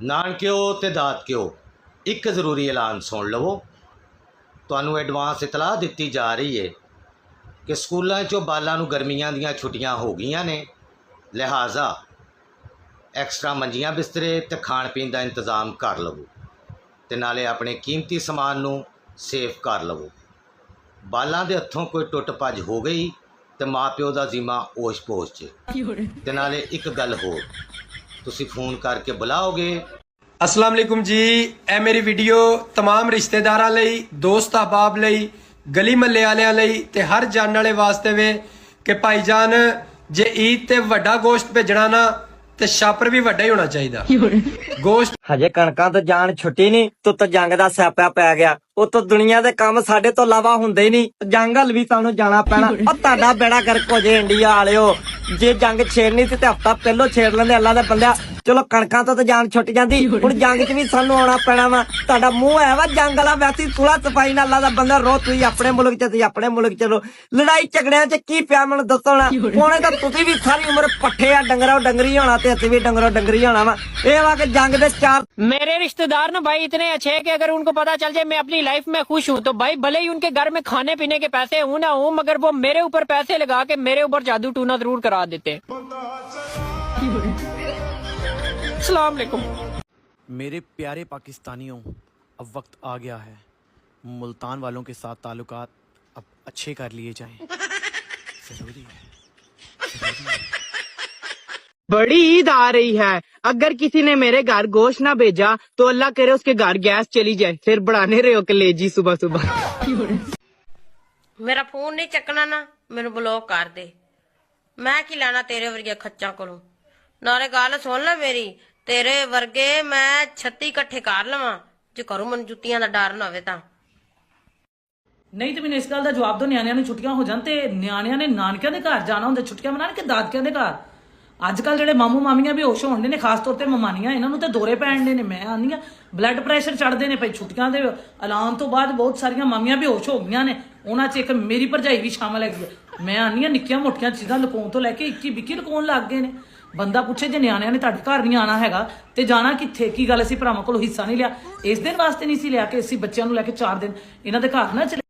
ਨਾਨਕਿਓ ਤੇ ਦਾਦਕਿਓ ਇੱਕ ਜ਼ਰੂਰੀ ਐਲਾਨ ਸੁਣ ਲਵੋ। ਤੁਹਾਨੂੰ ਐਡਵਾਂਸ ਇਤਲਾਹ ਦਿੱਤੀ ਜਾ ਰਹੀ ਹੈ ਕਿ ਸਕੂਲਾਂ 'ਚੋਂ ਬਾਲਾਂ ਨੂੰ ਗਰਮੀਆਂ ਦੀਆਂ ਛੁੱਟੀਆਂ ਹੋ ਗਈਆਂ ਨੇ, ਲਿਹਾਜ਼ਾ ਐਕਸਟਰਾ ਮੰਜੀਆਂ ਬਿਸਤਰੇ ਤੇ ਖਾਣ ਪੀਣ ਦਾ ਇੰਤਜ਼ਾਮ ਕਰ ਲਵੋ ਤੇ ਨਾਲੇ ਆਪਣੇ ਕੀਮਤੀ ਸਮਾਨ ਨੂੰ ਸੇਫ ਕਰ ਲਵੋ। ਬਾਲਾਂ ਦੇ ਹੱਥੋਂ ਕੋਈ ਟੁੱਟ ਭੱਜ ਹੋ ਗਈ ਤੇ ਮਾਂ ਪਿਓ ਦਾ ਜ਼ਿੰਮਾ ਓਸ਼-ਪੋਸ਼ 'ਚ। ਤੇ ਨਾਲੇ ਇੱਕ ਗੱਲ ਹੋਰ, ਤੁਸੀਂ ਫੋਨ ਕਰਕੇ ਬੁਲਾਓਗੇ। अस्सलाम वालेकुम जी, ਇਹ ਮੇਰੀ ਵੀਡੀਓ तमाम ਰਿਸ਼ਤੇਦਾਰਾਂ ਲਈ, ਦੋਸਤ ਅਹਬਾਬ ਲਈ, ਗਲੀ ਮੱਲੇ ਵਾਲਿਆਂ ਲਈ ਤੇ ਹਰ ਜਾਣਨ ਵਾਲੇ ਵਾਸਤੇ ਵੇ ਕਿ ਭਾਈਜਾਨ ਜੇ ਈਦ ਤੇ ਵੱਡਾ ਗੋਸ਼ਤ ਭੇਜਣਾ ਨਾ ਤੇ ਛਾਪਰ ਵੀ ਵੱਡਾ ਹੀ ਹੋਣਾ ਚਾਹੀਦਾ। ਗੋਸ਼ਤ ਹਜੇ ਕਣਕਾਂ ਤੋਂ ਜਾਨ ਛੁੱਟੀ ਨਹੀਂ, ਤੂੰ ਤਾਂ ਜੰਗ ਦਾ ਸਿਆਪਾ ਪੈ ਗਿਆ। ਉਹ ਤਾਂ ਦੁਨੀਆ ਦੇ ਕੰਮ ਸਾਡੇ ਤੋਂ ਇਲਾਵਾ ਹੁੰਦੇ ਹੀ ਨਹੀਂ। ਜੰਗ ਹਲ ਵੀ ਤੁਹਾਨੂੰ ਜਾਣਾ ਪੈਣਾ। ਉਹ ਤੁਹਾਡਾ ਬੇੜਾ ਗਰਕ ਹੋ ਜੇ ਇੰਡੀਆ ਵਾਲਿਓ। ਜੇ ਜੰਗ ਛੇੜਨੀ ਸੀ ਤੇ ਹਫਤਾ ਪਹਿਲਾਂ ਛੇੜ ਲੈਂਦੇ ਅੱਲਾ ਦੇ ਬੰਦਿਆ। ਚਲੋ ਕਣਕਾਂ ਤੋਂ ਤਾਂ ਜਾਨ ਛੁੱਟ ਜਾਂਦੀ, ਹੁਣ ਜੰਗ 'ਚ ਵੀ ਸਾਨੂੰ ਆਉਣਾ ਪੈਣਾ ਵਾ। ਤੁਹਾਡਾ ਮੂੰਹ ਹੈ ਵਾ ਜੰਗ ਵਾਲਾ, ਵੈਸੀ ਸੁਲਾ ਸਫਾਈ ਨਾਲ ਅੱਲਾ ਦਾ ਬੰਦਾ ਰੋ। ਤੁਸੀਂ ਆਪਣੇ ਮੁਲਕ 'ਚ, ਤੁਸੀਂ ਆਪਣੇ ਮੁਲਕ 'ਚ ਰਹੋ। ਲੜਾਈ ਝਗੜਿਆਂ 'ਚ ਕੀ ਪਿਆ ਮੈਨੂੰ ਦੱਸੋ ਨਾ। ਹੁਣੇ ਤਾਂ ਤੁਸੀਂ ਵੀ ਸਾਰੀ ਉਮਰ ਪੱਠੇ ਆ, ਡੰਗਰੋਂ ਡੰਗਰੀ ਹੋਣਾ ਤੇ ਅਸੀਂ ਵੀ ਡੰਗਰੋਂ ਡੰਗਰੀ ਹੋਣਾ ਵਾ। ਇਹ ਵਾ ਕਿ ਜੰਗ ਦੇ ਚਾਰ मेरे रिश्तेदार ना भाई इतने अच्छे हैं कि अगर उनको पता चल जाए मैं अपनी लाइफ में खुश हूँ तो भाई भले ही उनके घर में खाने पीने के पैसे हूँ ना हूँ, मगर वो मेरे ऊपर पैसे लगा के मेरे ऊपर जादू टूना जरूर करा देते। अस्सलाम वालेकुम। मेरे प्यारे पाकिस्तानियों, अब वक्त आ गया है मुल्तान वालों के साथ ताल्लुकात अब अच्छे कर लिए जाएं। जरूरी है। बड़ी ईद आ रही है, अगर किसी ने मेरे घर गोश्त ना भेजा तो अल्लाह करे उसके घर गैस चली जाए, फिर बढ़ाने रहे हो कलेजी सुबह सुबह। मेरा फोन नहीं चकना ना, मेनू ब्लॉक कर दे। मैं की लेना तेरे वर्गे खच्चा कोलों। नाले गल सुन ले मेरी, तेरे वर्गे मैं 36 इकट्ठे कर लवां जे करूं मैनू जुत्तियां दा डर ना होवे तां। ਨਹੀਂ ਤੇ ਮੈਨੂੰ ਇਸ ਗੱਲ ਦਾ ਜਵਾਬ ਦਿਓ, ਨਿਆਣਿਆਂ ਨੂੰ ਛੁੱਟੀਆਂ ਹੋ ਜਾਣ ਤੇ ਨਿਆਣਿਆਂ ਨੇ ਨਾਨਕਿਆਂ ਦੇ ਘਰ ਜਾਣਾ ਹੁੰਦਾ ਛੁੱਟੀਆਂ ਮਨਾਉਣ ਕਿ ਦਾਦਕਿਆਂ ਦੇ ਘਰ। ਅੱਜ ਕੱਲ ਜਿਹੜੇ ਮਾਮੂ ਮਾਮੀਆਂ ਬੇਹੋਸ਼ ਹੋਣਦੇ ਨੇ, ਖਾਸ ਤੌਰ ਤੇ ਮਮਾਨੀਆਂ, ਇਹਨਾਂ ਨੂੰ ਤੇ ਦੌਰੇ ਪੈਣਦੇ ਨੇ। ਮੈਂ ਆਨੀ ਆ ਬਲੱਡ ਪ੍ਰੈਸ਼ਰ ਚੜਦੇ ਨੇ ਭਾਈ। ਛੁੱਟੀਆਂ ਦੇ ਐਲਾਨ ਤੋਂ ਬਾਅਦ ਬਹੁਤ ਸਾਰੀਆਂ ਮਾਮੀਆਂ ਬੇਹੋਸ਼ ਹੋ ਗਈਆਂ ਨੇ, ਉਹਨਾਂ 'ਚ ਇੱਕ ਮੇਰੀ ਭਰਜਾਈ ਵੀ ਸ਼ਾਮਲ ਹੈਗੀ ਹੈ। ਮੈਂ ਆਨੀ ਆ ਨਿੱਕੀਆਂ ਮੋਟੀਆਂ ਚੀਜ਼ਾਂ ਲੁਕਾਉਣ ਤੋਂ ਲੈ ਕੇ ਇੱਕੀ ਬਿੱਕੀ ਲੁਕਾਉਣ ਲੱਗ ਗਏ ਨੇ। ਬੰਦਾ ਪੁੱਛੇ ਜੇ ਨਿਆਣਿਆਂ ਨੇ ਤੁਹਾਡੇ ਘਰ ਨਹੀਂ ਆਣਾ ਹੈਗਾ ਤੇ ਜਾਣਾ ਕਿੱਥੇ? ਕੀ ਗੱਲ ਅਸੀਂ ਭਰਾਵਾਂ ਕੋਲੋਂ ਹਿੱਸਾ ਨਹੀਂ ਲਿਆ? ਇਸ ਦਿਨ ਵਾਸਤੇ ਨਹੀਂ ਸੀ ਲਿਆ ਕਿ ਅਸੀਂ ਬੱਚਿਆਂ ਨੂੰ ਲੈ ਕੇ 4 ਦਿਨ ਇਹਨਾਂ ਦੇ ਘਰ ਨਾ ਚਲੇ